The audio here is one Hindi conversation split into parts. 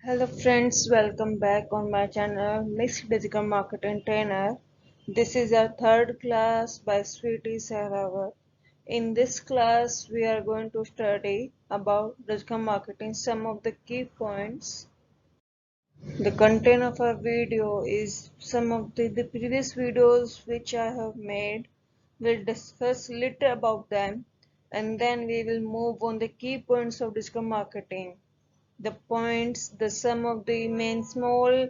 Hello friends, welcome back on my channel Miss Digital Marketing Trainer. This is our third class by Sweetie Sahravar. In this class, we are going to study about digital marketing, some of the key points. The content of our video is some of the previous videos which I have made. We'll discuss little about them and then we will move on the key points of digital marketing. The points, the sum of the main small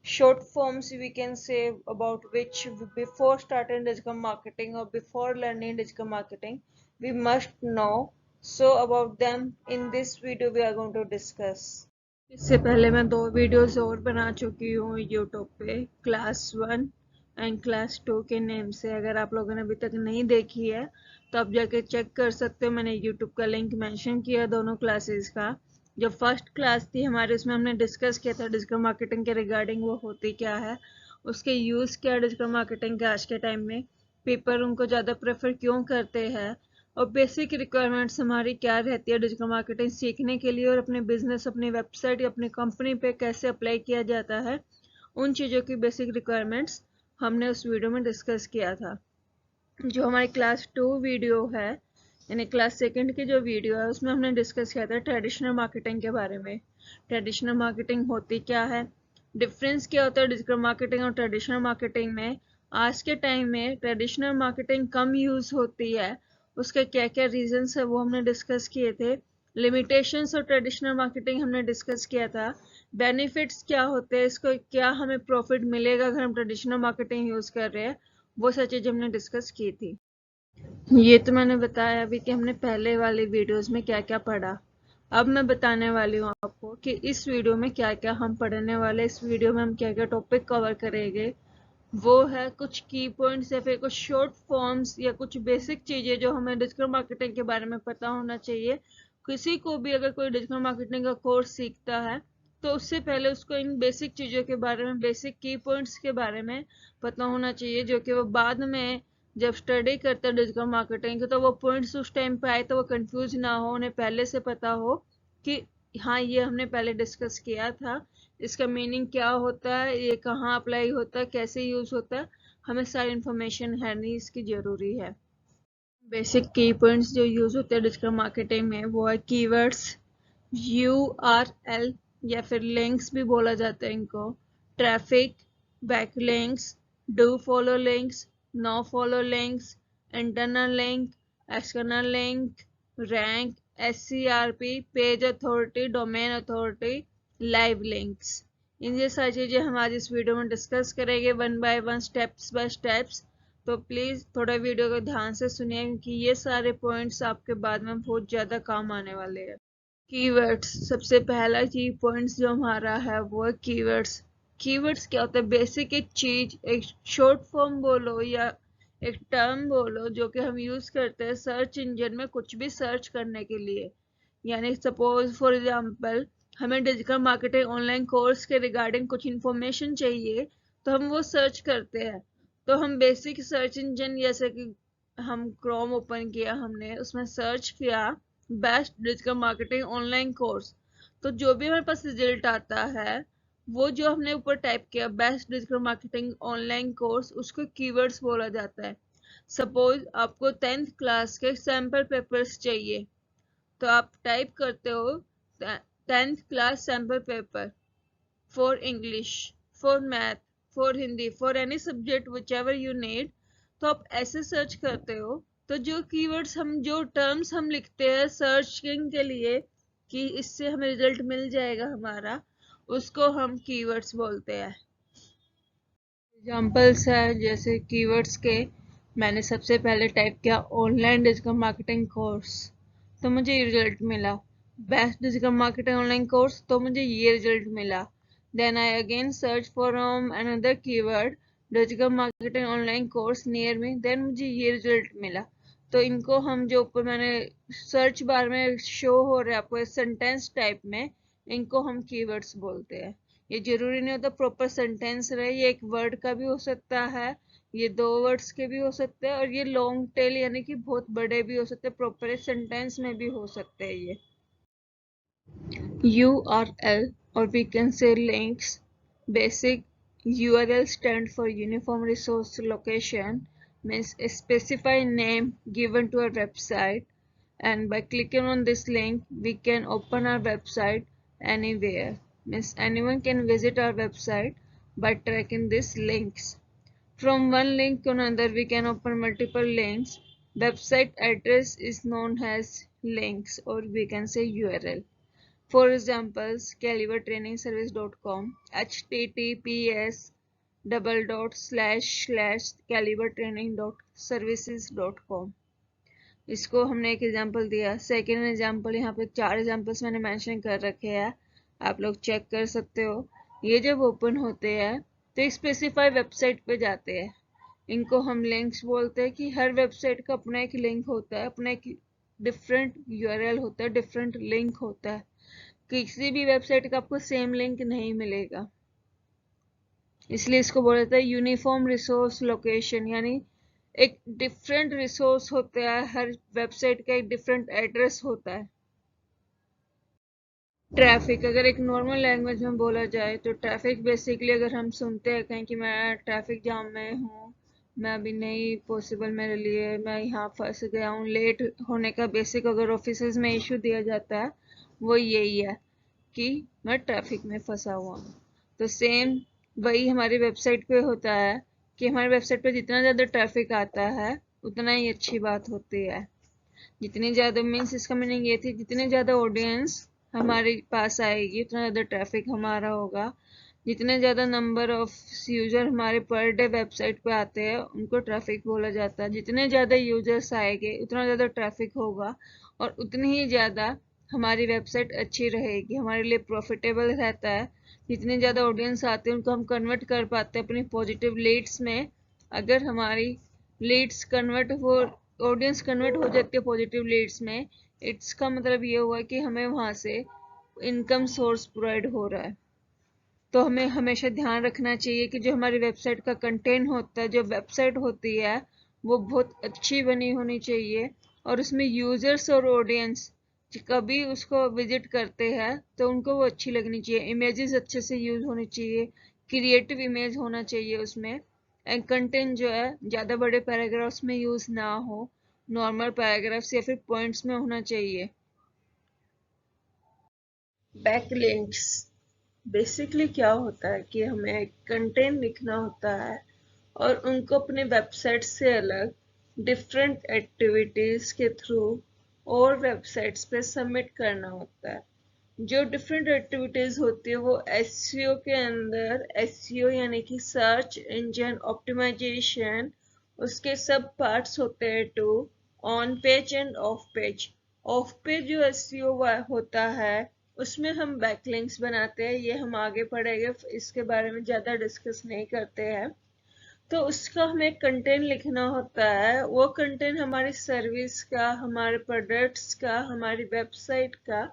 short forms we can say about which before starting digital marketing or before learning digital marketing we must know. So about them in this video we are going to discuss. इससे पहले मैं दो वीडियोस और बना चुकी हूँ यूट्यूब पे क्लास 1 एंड क्लास 2 के नेम से। अगर आप लोगों ने अभी तक नहीं देखी है तो आप जाके चेक कर सकते हो। मैंने यूट्यूब का लिंक मेंशन किया दोनों क्लासेस का। जो फर्स्ट क्लास थी हमारे उसमें हमने डिस्कस किया था डिजिटल मार्केटिंग के रिगार्डिंग वो होती क्या है, उसके यूज़ क्या है डिजिटल मार्केटिंग के आज के टाइम में, पीपल उनको ज़्यादा प्रेफर क्यों करते हैं और बेसिक रिक्वायरमेंट्स हमारी क्या रहती है डिजिटल मार्केटिंग सीखने के लिए और अपने बिजनेस अपनी वेबसाइट या अपनी कंपनी पे कैसे अप्लाई किया जाता है। उन चीज़ों की बेसिक रिक्वायरमेंट्स हमने उस वीडियो में डिस्कस किया था। जो हमारी क्लास 2 वीडियो है यानी क्लास 2 की जो वीडियो है उसमें हमने डिस्कस किया था ट्रेडिशनल मार्केटिंग के बारे में। ट्रेडिशनल मार्केटिंग होती क्या है, डिफरेंस क्या होता है डिजिटल मार्केटिंग और ट्रेडिशनल मार्केटिंग में। आज के टाइम में ट्रेडिशनल मार्केटिंग कम यूज़ होती है, उसके क्या क्या रीजंस है वो हमने डिस्कस किए थे। लिमिटेशंस और ट्रेडिशनल मार्केटिंग हमने डिस्कस किया था। बेनिफिट्स क्या होते हैं, इसको क्या हमें प्रॉफिट मिलेगा अगर हम ट्रेडिशनल मार्केटिंग यूज़ कर रहे हैं, वो सब चीज़ हमने डिस्कस की थी। ये तो मैंने बताया अभी कि हमने पहले वाली वीडियोस में क्या क्या पढ़ा। अब मैं बताने वाली हूँ आपको कि इस वीडियो में क्या क्या हम पढ़ने वाले, इस वीडियो में हम क्या क्या टॉपिक कवर करेंगे। वो है कुछ की पॉइंट्स या फिर कुछ शॉर्ट फॉर्म्स या कुछ बेसिक चीज़ें जो हमें डिजिटल मार्केटिंग के बारे में पता होना चाहिए। किसी को भी अगर कोई डिजिटल मार्केटिंग का कोर्स सीखता है तो उससे पहले उसको इन बेसिक चीज़ों के बारे में, बेसिक की पॉइंट्स के बारे में पता होना चाहिए, जो कि वो बाद में जब स्टडी करते हैं डिजिटल मार्केटिंग तो वो पॉइंट्स उस टाइम पे आए तो वो कंफ्यूज ना हो, उन्हें पहले से पता हो कि हाँ ये हमने पहले डिस्कस किया था, इसका मीनिंग क्या होता है, ये कहाँ अप्लाई होता है, कैसे यूज होता है, हमें सारी इंफॉर्मेशन है नहीं इसकी जरूरी है। बेसिक की पॉइंट्स जो यूज होते हैं डिजिटल मार्केटिंग में वो है कीवर्ड्स, URL या फिर लिंक्स भी बोला जाता है इनको, traffic, backlinks, do follow links, no follow links, internal link, external link, rank, SCRP, page authority, domain authority, live links. इन ये सारी चीज़ें हम आज इस वीडियो में डिस्कस करेंगे one by one, steps by steps. तो प्लीज़ थोड़ा वीडियो को ध्यान से सुनिए क्योंकि ये सारे पॉइंट्स आपके बाद में बहुत ज़्यादा काम आने वाले हैं। कीवर्ड्स, सबसे पहला की पॉइंट्स जो हमारा है वो है कीवर्ड्स। कीवर्ड्स क्या होता है, बेसिक एक चीज, एक शॉर्ट फॉर्म बोलो या एक टर्म बोलो जो कि हम यूज करते हैं सर्च इंजन में कुछ भी सर्च करने के लिए। यानी सपोज फॉर एग्जांपल हमें डिजिटल मार्केटिंग ऑनलाइन कोर्स के रिगार्डिंग कुछ इन्फॉर्मेशन चाहिए तो हम वो सर्च करते हैं। तो हम बेसिक सर्च इंजन जैसे कि हम क्रोम ओपन किया, हमने उसमें सर्च किया best digital marketing online course, तो जो भी हमारे पास रिजल्ट आता है वो जो हमने ऊपर टाइप किया best digital marketing online course, उसको कीवर्ड्स बोला जाता है। सपोज आपको 10th क्लास के सैम्पल पेपर्स चाहिए तो आप टाइप करते हो 10th class sample paper for English, for math, for Hindi, for any subject which ever you need. तो आप ऐसे सर्च करते हो तो जो कीवर्ड्स हम, जो टर्म्स हम लिखते हैं सर्चिंग के लिए कि इससे हमें रिजल्ट मिल जाएगा हमारा, उसको हम कीवर्ड्स बोलते हैं। एग्जाम्पल्स है जैसे कीवर्ड्स के, मैंने सबसे पहले टाइप किया ऑनलाइन डिजिटल मार्केटिंग कोर्स तो मुझे ये रिजल्ट मिला, best digital marketing online course तो मुझे ये रिजल्ट मिला। Then I again search for another keyword digital marketing online course near me, then मुझे ये रिजल्ट मिला। तो इनको हम जो ऊपर मैंने सर्च बार में शो हो रहा है आपको सेंटेंस टाइप में, इनको हम कीवर्ड्स बोलते हैं। ये जरूरी नहीं होता प्रॉपर सेंटेंस रहे, ये एक वर्ड का भी हो सकता है, ये 2 वर्ड्स के भी हो सकते हैं और ये लॉन्ग टेल यानी कि बहुत बड़े भी हो सकते हैं, प्रॉपर सेंटेंस में भी हो सकते हैं ये। URL or we can say links. Basic URL stand for Uniform Resource Location, means a specified name given to a website, and by clicking on this link we can open our website anywhere, means anyone can visit our website by tracking these links. From one link to another we can open multiple links. Website address is known as links, or we can say URL. For examples, calibertrainingservice.com, https //calibertraining.services.com. इसको हमने एक एग्जांपल दिया। सेकेंड एग्जांपल यहाँ पे 4 एग्जांपल्स मैंने मेंशन कर रखे हैं, आप लोग चेक कर सकते हो। ये जब ओपन होते हैं तो एक स्पेसिफाई वेबसाइट पे जाते हैं, इनको हम लिंक्स बोलते हैं कि हर वेबसाइट का अपना एक लिंक होता है, अपना एक डिफरेंट यूआरएल होता है, डिफरेंट लिंक होता है। किसी भी वेबसाइट का आपको सेम लिंक नहीं मिलेगा, इसलिए इसको बोला जाता है यूनिफॉर्म रिसोर्स लोकेशन, यानी एक डिफरेंट रिसोर्स होता है, हर वेबसाइट का एक डिफरेंट एड्रेस होता है। ट्रैफिक, अगर एक नॉर्मल लैंग्वेज में बोला जाए तो ट्रैफिक बेसिकली अगर हम सुनते हैं कहीं कि मैं ट्रैफिक जाम में हूँ, मैं अभी नहीं पॉसिबल मेरे लिए, मैं यहाँ फंस गया हूँ, लेट होने का बेसिक अगर ऑफिस में इशू दिया जाता है वो यही है कि मैं ट्रैफिक में फंसा हुआ हूँ। तो सेम वही हमारी वेबसाइट पे होता है कि हमारी वेबसाइट पे जितना ज़्यादा ट्रैफिक आता है उतना ही अच्छी बात होती है। जितनी ज़्यादा मीन्स इसका मीनिंग ये थी, जितने ज़्यादा ऑडियंस हमारे पास आएगी उतना ज़्यादा ट्रैफिक हमारा होगा। जितने ज़्यादा नंबर ऑफ यूज़र हमारे पर डे वेबसाइट पे आते हैं उनको ट्रैफिक बोला जाता है। जितने ज़्यादा यूजर्स आएंगे उतना ज़्यादा ट्रैफिक होगा और उतनी ही ज़्यादा हमारी वेबसाइट अच्छी रहेगी, हमारे लिए प्रॉफिटेबल रहता है। जितने ज़्यादा ऑडियंस आते हैं उनको हम कन्वर्ट कर पाते हैं अपनी पॉजिटिव लीड्स में। अगर हमारी लीड्स कन्वर्ट हो, ऑडियंस कन्वर्ट हो जाती है पॉजिटिव लीड्स में, इसका मतलब ये हुआ कि हमें वहाँ से इनकम सोर्स प्रोवाइड हो रहा है। तो हमें हमेशा ध्यान रखना चाहिए कि जो हमारी वेबसाइट का कंटेंट होता है, जो वेबसाइट होती है वो बहुत अच्छी बनी होनी चाहिए और उसमें यूजर्स और ऑडियंस कभी उसको विजिट करते हैं तो उनको वो अच्छी लगनी चाहिए। इमेजेस अच्छे से यूज होनी चाहिए, क्रिएटिव इमेज होना चाहिए उसमें, एंड कंटेंट जो है ज़्यादा बड़े पैराग्राफ्स में यूज ना हो, नॉर्मल पैराग्राफ्स या फिर पॉइंट्स में होना चाहिए। बैकलिंक्स बेसिकली क्या होता है कि हमें कंटेंट लिखना होता है और उनको अपने वेबसाइट से अलग डिफरेंट एक्टिविटीज के थ्रू और वेबसाइट्स पे सबमिट करना होता है। जो डिफरेंट एक्टिविटीज होती है वो एसईओ के अंदर, एसईओ यानी कि सर्च इंजन ऑप्टिमाइजेशन, उसके सब पार्ट्स होते हैं two on page and off page. Off page जो एसईओ होता है उसमें हम बैकलिंक्स बनाते हैं, ये हम आगे पढ़ेंगे, इसके बारे में ज़्यादा डिस्कस नहीं करते हैं। तो उसका हमें कंटेंट लिखना होता है, वो कंटेंट हमारी सर्विस का, हमारे प्रोडक्ट्स का, हमारी वेबसाइट का,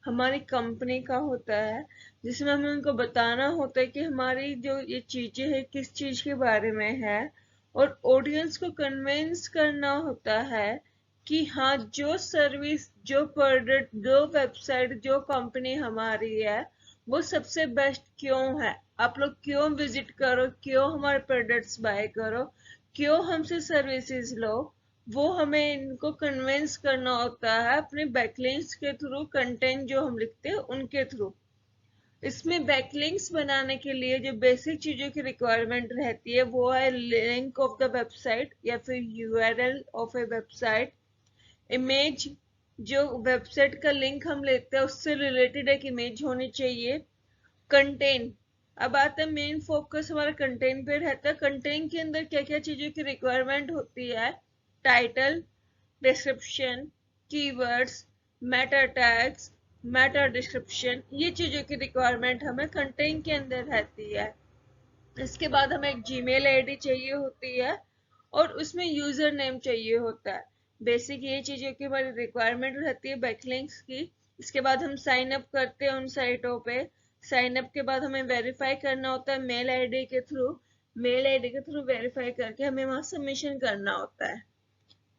हमारी कंपनी का होता है, जिसमें हमें उनको बताना होता है कि हमारी जो ये चीज़ें हैं किस चीज़ के बारे में है, और ऑडियंस को कन्विंस करना होता है कि हाँ जो सर्विस, जो प्रोडक्ट, जो वेबसाइट, जो कंपनी हमारी है वो सबसे बेस्ट क्यों है, आप लोग क्यों विजिट करो, क्यों हमारे प्रोडक्ट्स बाय करो, क्यों हमसे सर्विसेज लो। वो हमें इनको कन्विंस करना होता है अपने बैकलिंक्स के थ्रू, कंटेंट जो हम लिखते हैं उनके थ्रू। इसमें बैकलिंक्स बनाने के लिए जो बेसिक चीजों की रिक्वायरमेंट रहती है वो है लिंक ऑफ द वेबसाइट या फिर URL of A website, image, जो वेबसाइट का लिंक हम लेते हैं उससे रिलेटेड एक इमेज होनी चाहिए, कंटेंट। अब आता है मेन फोकस हमारा कंटेंट पे रहता है। कंटेंट के अंदर क्या क्या चीजों की रिक्वायरमेंट होती है, title, description, keywords, Meta tags, Meta description, ये चीजों की रिक्वायरमेंट हमें कंटेंट के अंदर रहती है। इसके बाद हमें एक जीमेल आईडी चाहिए होती है और उसमें यूजर नेम चाहिए होता है। बेसिक ये चीजों की हमारी रिक्वायरमेंट रहती है बैकलिंक्स की। इसके बाद हम साइन अप करते हैं उन साइटों पे। साइन अप के बाद हमें वेरीफाई करना होता है मेल आईडी के थ्रू, मेल आईडी के थ्रू वेरीफाई करके हमें वहां सबमिशन करना होता है।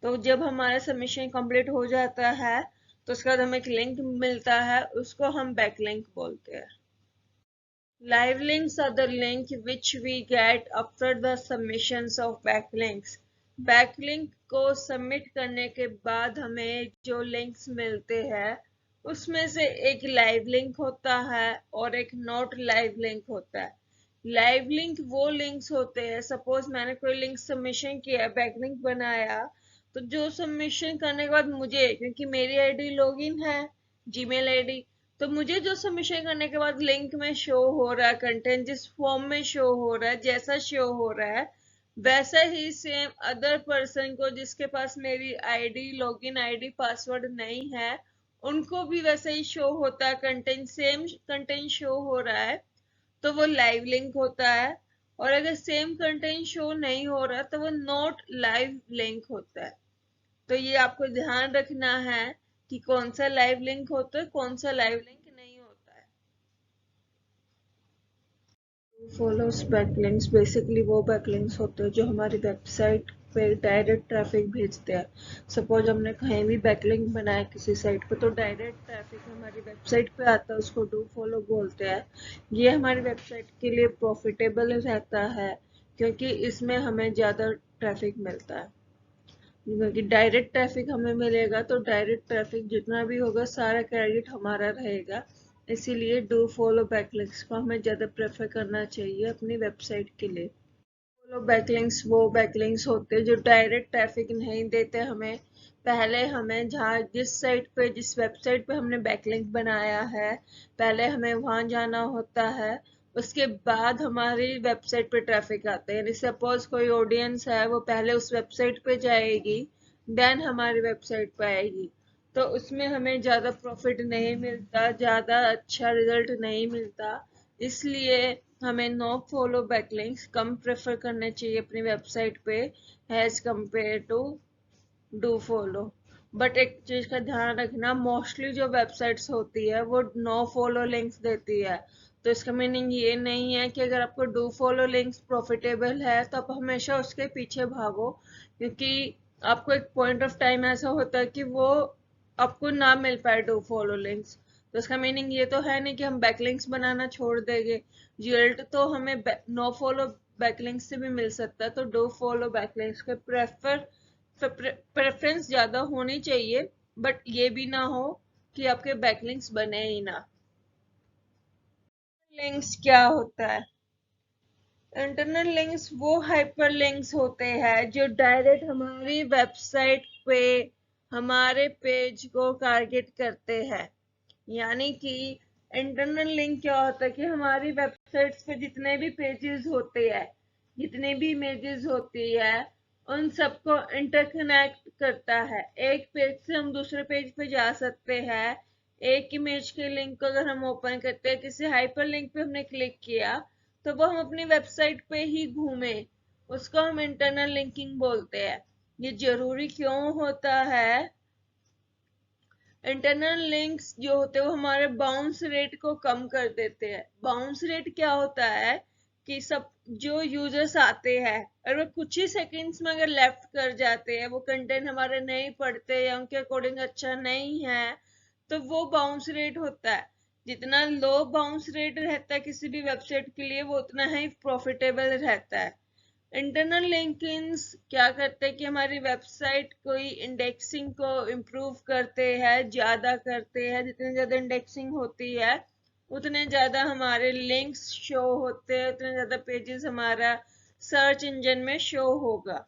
तो जब हमारा सबमिशन कंप्लीट हो जाता है तो उसके बाद हमें एक लिंक मिलता है, उसको हम बैकलिंक बोलते हैं। Live links are the link which we get after the submissions of backlinks. Backlink को सबमिट करने के बाद हमें जो लिंक्स मिलते हैं उसमें से एक लाइव लिंक होता है और एक नॉट लाइव लिंक होता है। लाइव लिंक वो लिंक्स होते हैं, सपोज मैंने कोई लिंक सबमिशन किया, बैकलिंक बनाया, तो जो सबमिशन करने के बाद मुझे, क्योंकि मेरी आईडी लॉगिन है, जीमेल आईडी, तो मुझे जो सबमिशन करने के बाद लिंक में शो हो रहा है कंटेंट, जिस फॉर्म में शो हो रहा है, जैसा शो हो रहा है, वैसा ही सेम अदर पर्सन को जिसके पास मेरी आईडी, लॉगिन आईडी, पासवर्ड नहीं है, उनको भी वैसा ही शो होता है कंटेंट, सेम कंटेंट शो हो रहा है, तो वो लाइव लिंक होता है। और अगर सेम कंटेंट शो नहीं हो रहा तो वो नॉट लाइव लिंक होता है। तो ये आपको ध्यान रखना है कि कौन सा लाइव लिंक होता है, कौन सा लाइव लिंक नहीं होता है। फॉलोस बैकलिंक्स बेसिकली वो बैकलिंक्स होते हैं जो हमारी वेबसाइट पे डायरेक्ट ट्रैफिक भेजते हैं। सपोज हमने कहीं भी बैकलिंक बनाया किसी साइट पे, तो डायरेक्ट ट्रैफिक हमारी वेबसाइट पे आता है, उसको डू फॉलो बोलते हैं। ये हमारी वेबसाइट के लिए प्रॉफिटेबल रहता है क्योंकि इसमें हमें ज़्यादा ट्रैफिक मिलता है। क्योंकि डायरेक्ट ट्रैफिक हमें मिलेगा तो डायरेक्ट ट्रैफिक जितना भी होगा सारा क्रेडिट हमारा रहेगा। इसीलिए डू फॉलो बैकलिंक्स को हमें ज़्यादा प्रेफर करना चाहिए अपनी वेबसाइट के लिए। फॉलो बैकलिंक्स वो बैकलिंक्स होते हैं जो डायरेक्ट ट्रैफिक नहीं देते हमें। पहले हमें जहाँ जिस साइट पे, जिस वेबसाइट पे हमने बैकलिंक बनाया है, पहले हमें वहाँ जाना होता है, उसके बाद हमारी वेबसाइट पे ट्रैफिक आता है। यानी सपोज कोई ऑडियंस है, वो पहले उस वेबसाइट पे जाएगी, देन हमारी वेबसाइट पे आएगी, तो उसमें हमें ज़्यादा प्रॉफिट नहीं मिलता, ज़्यादा अच्छा रिजल्ट नहीं मिलता। इसलिए हमें नो फॉलो बैकलिंक्स कम प्रेफर करने चाहिए अपनी वेबसाइट पे as compare to do follow. But एक चीज का ध्यान रखना, मोस्टली जो वेबसाइट्स होती है वो नो फॉलो लिंक्स देती है। तो इसका मीनिंग ये नहीं है कि अगर आपको डू फॉलो लिंक्स प्रॉफिटेबल है तो आप हमेशा उसके पीछे भागो, क्योंकि आपको एक पॉइंट ऑफ टाइम ऐसा होता है कि वो आपको ना मिल पाए डू फॉलो लिंक्स। तो इसका मीनिंग ये तो है नहीं कि हम बैकलिंक्स बनाना छोड़ देंगे। रिजल्ट तो हमें नो फॉलो बैकलिंक्स से भी मिल सकता है। तो डू फॉलो बैकलिंक्स के प्रेफरेंस ज्यादा होनी चाहिए, बट ये भी ना हो कि आपके बैकलिंक्स बने ही ना। लिंक्स क्या होता है? इंटरनल लिंक्स वो हाइपर लिंक्स होते हैं जो डायरेक्ट हमारी वेबसाइट पे हमारे पेज को टारगेट करते हैं। यानी कि इंटरनल लिंक क्या होता है कि हमारी वेबसाइट्स पे जितने भी पेजेस होते हैं, जितने भी इमेजेस होती है, उन सबको इंटरकनेक्ट करता है। एक पेज से हम दूसरे पेज पे जा सकते हैं। एक इमेज के लिंक को अगर हम ओपन करते हैं, किसी हाइपर लिंक पे हमने क्लिक किया, तो वो हम अपनी वेबसाइट पे ही घूमे, उसको हम इंटरनल लिंकिंग बोलते हैं। ये जरूरी क्यों होता है? इंटरनल लिंक्स जो होते हैं वो हमारे बाउंस रेट को कम कर देते हैं। बाउंस रेट क्या होता है कि सब जो यूजर्स आते हैं, और वो कुछ ही सेकंड्स में अगर लेफ्ट कर जाते हैं, वो कंटेंट हमारे नहीं पढ़ते या उनके अकॉर्डिंग अच्छा नहीं है, तो वो बाउंस रेट होता है। जितना लो बाउंस रेट रहता है किसी भी वेबसाइट के लिए, वो उतना ही प्रॉफिटेबल रहता है। इंटरनल लिंकिंग्स क्या करते हैं कि हमारी वेबसाइट कोई इंडेक्सिंग को इम्प्रूव करते हैं, ज्यादा करते हैं। जितनी ज्यादा इंडेक्सिंग होती है उतने ज्यादा हमारे लिंक्स शो होते हैं, उतने ज्यादा पेजेस हमारा सर्च इंजन में शो होगा।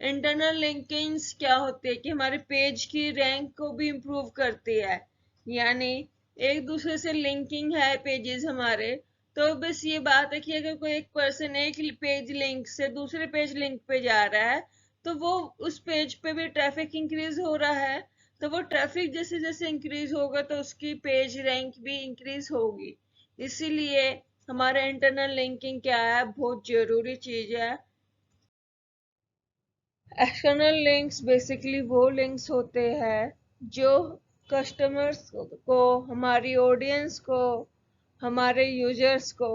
इंटरनल लिंकिंग्स क्या होती है कि हमारे पेज की रैंक को भी इम्प्रूव करती है। यानी एक दूसरे से लिंकिंग है पेजेस हमारे, तो बस ये बात है कि अगर कोई एक पर्सन एक पेज लिंक से दूसरे पेज लिंक पे जा रहा है, तो वो उस पेज पे भी ट्रैफिक इंक्रीज हो रहा है। तो वो ट्रैफिक जैसे जैसे इंक्रीज होगा तो उसकी पेज रैंक भी इंक्रीज होगी। इसीलिए हमारा इंटरनल लिंकिंग क्या है, बहुत जरूरी चीज है। एक्सटर्नल लिंक्स बेसिकली वो लिंक्स होते हैं जो कस्टमर्स को, हमारी ऑडियंस को, हमारे यूजर्स को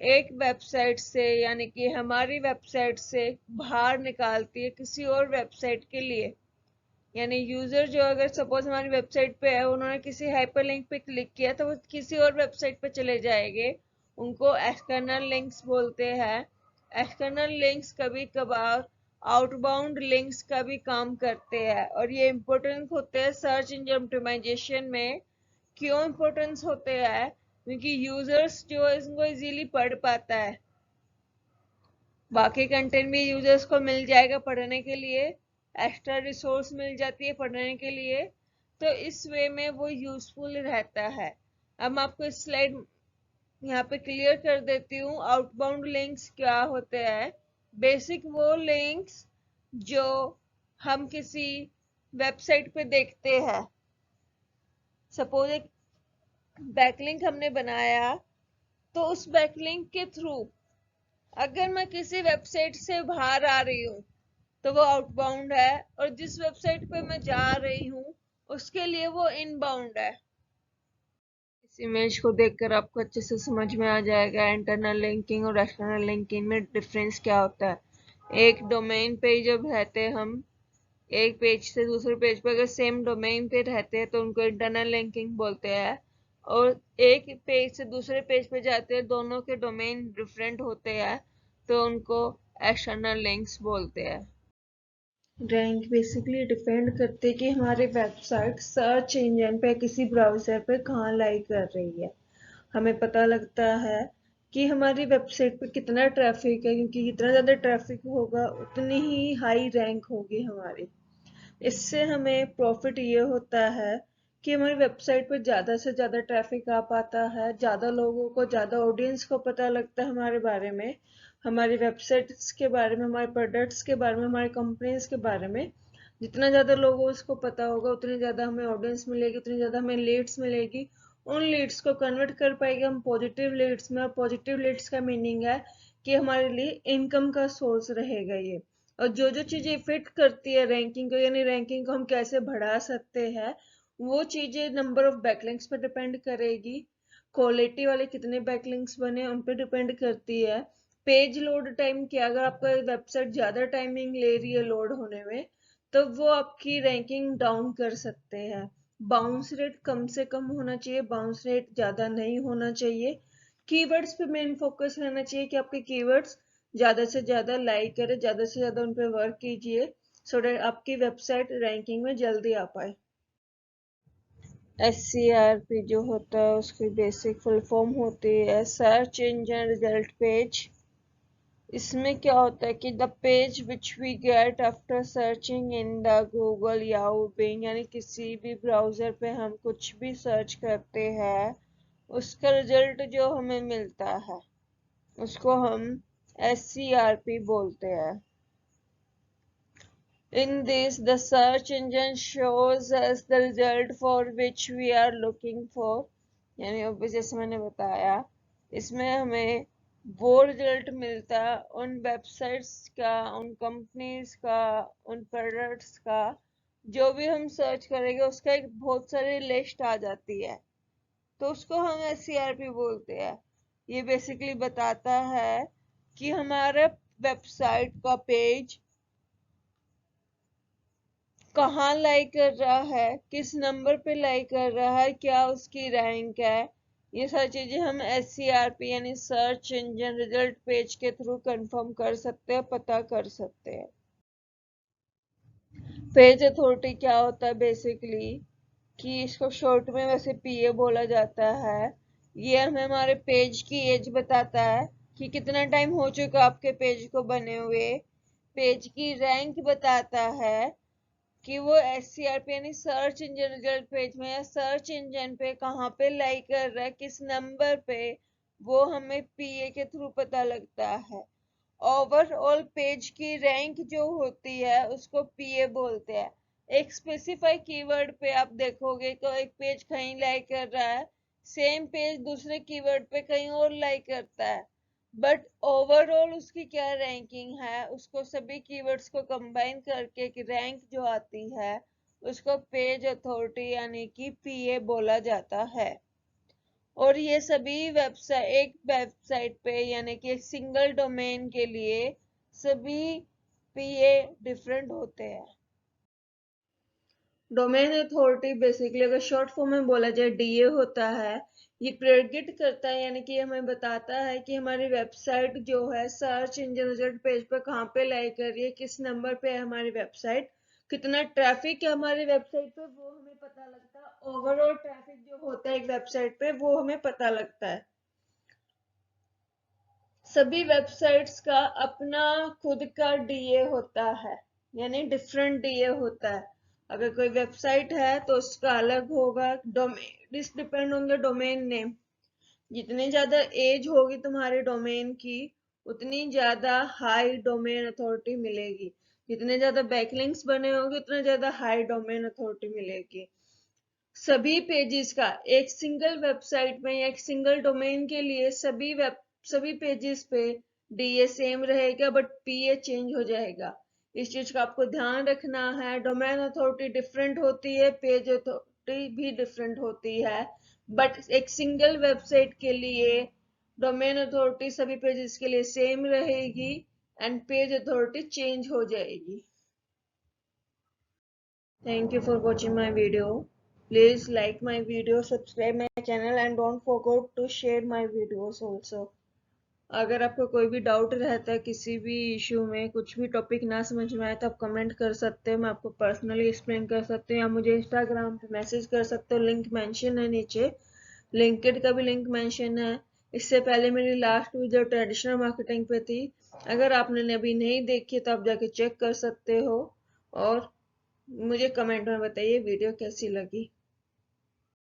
एक वेबसाइट से, यानी कि हमारी वेबसाइट से बाहर निकालती है किसी और वेबसाइट के लिए। यानी यूजर जो अगर सपोज हमारी वेबसाइट पे है, उन्होंने किसी हाइपरलिंक पे क्लिक किया तो वो किसी और वेबसाइट पे चले जाएंगे, उनको एक्सटर्नल लिंक्स बोलते हैं। एक्सटर्नल लिंक्स कभी कभार आउटबाउंड लिंक्स का भी काम करते हैं और ये इम्पोर्टेंट होते हैं सर्च इंजन ऑप्टिमाइजेशन में। क्यों इम्पोर्टेंस होते हैं? क्योंकि यूजर्स जो है इनको इजीली पढ़ पाता है, बाकी कंटेंट भी यूजर्स को मिल जाएगा पढ़ने के लिए, एक्स्ट्रा रिसोर्स मिल जाती है पढ़ने के लिए, तो इस वे में वो यूजफुल रहता है। अब मैं आपको इस स्लाइड यहाँ पे क्लियर कर देती हूँ आउटबाउंड लिंक्स क्या होते हैं। बेसिक वो लिंक्स जो हम किसी वेबसाइट पे देखते हैं। सपोज एक बैकलिंक हमने बनाया, तो उस बैकलिंक के थ्रू अगर मैं किसी वेबसाइट से बाहर आ रही हूँ तो वो आउटबाउंड है, और जिस वेबसाइट पे मैं जा रही हूँ उसके लिए वो इनबाउंड है। इस इमेज को देखकर आपको अच्छे से समझ में आ जाएगा इंटरनल लिंकिंग और एक्सटर्नल लिंकिंग में डिफरेंस क्या होता है। एक डोमेन पे जब रहते हैं हम, एक पेज से दूसरे पेज पे अगर सेम डोमेन पे रहते हैं तो उनको इंटरनल लिंकिंग बोलते हैं, और एक पेज से दूसरे पेज पे जाते हैं दोनों के डोमेन डिफरेंट होते हैं तो उनको एक्सटर्नल लिंक्स बोलते हैं। रैंक बेसिकली डिपेंड करते हैं कि हमारी वेबसाइट सर्च इंजन पे किसी ब्राउजर पे कहाँ लाई कर रही है। हमें पता लगता है कि हमारी वेबसाइट पे कितना ट्रैफिक है, क्योंकि जितना ज़्यादा ट्रैफिक होगा उतनी ही हाई रैंक होगी हमारी। इससे हमें प्रॉफिट ये होता है कि हमारी वेबसाइट पर ज़्यादा से ज़्यादा ट्रैफिक आ पाता है, ज़्यादा लोगों को, ज़्यादा ऑडियंस को पता लगता है हमारे बारे में, हमारी वेबसाइट्स के बारे में, हमारे प्रोडक्ट्स के बारे में, हमारी कंपनीज के बारे में। जितना ज़्यादा लोगों को उसको पता होगा उतनी ज़्यादा हमें ऑडियंस मिलेगी, उतनी ज़्यादा हमें लीड्स मिलेगी। उन लीड्स को कन्वर्ट कर पाएंगे हम पॉजिटिव लीड्स में, और पॉजिटिव लीड्स का मीनिंग है कि हमारे लिए इनकम का सोर्स रहेगा ये। और जो जो चीजें इफेक्ट करती है रैंकिंग को, यानी रैंकिंग को हम कैसे बढ़ा सकते हैं, वो चीजें नंबर ऑफ बैकलिंक्स पर डिपेंड करेगी, क्वालिटी वाले कितने बैकलिंक्स बने उन पर डिपेंड करती है। पेज लोड टाइम क्या, अगर आपका वेबसाइट ज्यादा टाइमिंग ले रही है लोड होने में तो वो आपकी रैंकिंग डाउन कर सकते हैं। बाउंस रेट कम से कम होना चाहिए, बाउंस रेट ज्यादा नहीं होना चाहिए। कीवर्ड्स पे मेन फोकस रहना चाहिए कि आपके कीवर्ड्स ज्यादा से ज्यादा लाइक करें, ज्यादा से ज्यादा उन पे वर्क कीजिए, सो दैट आपकी वेबसाइट रैंकिंग में जल्दी आ पाए। SCRP जो होता है उसकी बेसिक फुल फॉर्म होती है सर्च इंजन रिजल्ट पेज। इसमें क्या होता है कि the page which we get after searching in the Google या बिंग, यानी किसी भी ब्राउजर पे हम कुछ भी सर्च करते हैं उसका रिजल्ट जो हमें मिलता है उसको हम SCRP बोलते हैं। In this, the search engine shows us the result for which we are looking for। यानी अब जैसे मैंने बताया, इसमें हमें वो रिजल्ट मिलता है उन वेबसाइट्स का, उन कंपनीज का, उन प्रोडक्ट्स का, जो भी हम सर्च करेंगे उसका एक बहुत सारी लिस्ट आ जाती है, तो उसको हम SCRP बोलते हैं। ये बेसिकली बताता है कि हमारे वेबसाइट का पेज कहाँ लाइक कर रहा है, किस नंबर पे लाइक कर रहा है, क्या उसकी रैंक है। ये सारी चीजें हम SCRP यानी सर्च इंजन रिजल्ट पेज के थ्रू कंफर्म कर सकते हैं, पता कर सकते हैं। पेज अथॉरिटी क्या होता है बेसिकली, कि इसको शॉर्ट में वैसे PA बोला जाता है। ये हमें हमारे पेज की एज बताता है कि कितना टाइम हो चुका आपके पेज को बने हुए। पेज की रैंक बताता है कि वो SCRP यानी सर्च इंजन रिजल्ट पेज में या सर्च इंजन पे कहाँ पे लाइक कर रहा है, किस नंबर पे, वो हमें PA के थ्रू पता लगता है। ओवरऑल पेज की रैंक जो होती है उसको PA बोलते हैं। एक स्पेसिफाई कीवर्ड पे आप देखोगे तो एक पेज कहीं लाइक कर रहा है, सेम पेज दूसरे कीवर्ड पे कहीं और लाइक करता है, बट ओवरऑल उसकी क्या रैंकिंग है, उसको सभी कीवर्ड्स को कंबाइन करके एक रैंक जो आती है उसको पेज अथॉरिटी यानी कि PA बोला जाता है। और ये सभी वेबसाइट, एक वेबसाइट पे यानी कि एक सिंगल डोमेन के लिए सभी PA डिफरेंट होते हैं। डोमेन अथॉरिटी बेसिकली अगर शॉर्ट फॉर्म में बोला जाए DA होता है, ये प्रेडिक्ट करता है, यानी कि हमें बताता है कि हमारी वेबसाइट जो है सर्च इंजन रिजल्ट पेज पर कहाँ पे लाई कर रही है, किस नंबर पे है हमारी वेबसाइट, कितना ट्रैफिक है हमारी वेबसाइट पे, वो हमें पता लगता है। ओवरऑल ट्रैफिक जो होता है एक वेबसाइट पे वो हमें पता लगता है। सभी वेबसाइट्स का अपना खुद का डीए होता है, यानी डिफरेंट डीए होता है। अगर कोई वेबसाइट है तो उसका अलग होगा। Domain this depend on the domain name. जितनी ज्यादा एज होगी तुम्हारे डोमेन की, उतनी ज्यादा हाई डोमेन अथॉरिटी मिलेगी। जितने ज्यादा बैकलिंक्स बने होंगे उतना ज्यादा हाई डोमेन अथॉरिटी मिलेगी। सभी पेजेस का एक सिंगल वेबसाइट में या एक सिंगल डोमेन के लिए सभी पेजेस पे डीए सेम रहेगा, बट पीए चेंज हो जाएगा। इस चीज का आपको ध्यान रखना है। डोमेन अथॉरिटी डिफरेंट होती है, पेज अथॉरिटी भी डिफरेंट होती है, बट एक सिंगल वेबसाइट के लिए डोमेन अथॉरिटी सभी पेजेस के लिए सेम रहेगी एंड पेज अथॉरिटी चेंज हो जाएगी। Thank you for watching my video. Please like my video, subscribe my channel and don't forget to share my videos also. अगर आपको कोई भी डाउट रहता है किसी भी इशू में, कुछ भी टॉपिक ना समझ में आए तो आप कमेंट कर सकते हो, मैं आपको पर्सनली एक्सप्लेन कर सकती हूँ, या मुझे इंस्टाग्राम पे मैसेज कर सकते हो। लिंक मेंशन है नीचे, लिंक्डइन का भी लिंक मेंशन है। इससे पहले मेरी लास्ट वीडियो ट्रेडिशनल मार्केटिंग पे थी, अगर आपने अभी नहीं देखी तो आप जाके चेक कर सकते हो। और मुझे कमेंट में बताइए वीडियो कैसी लगी।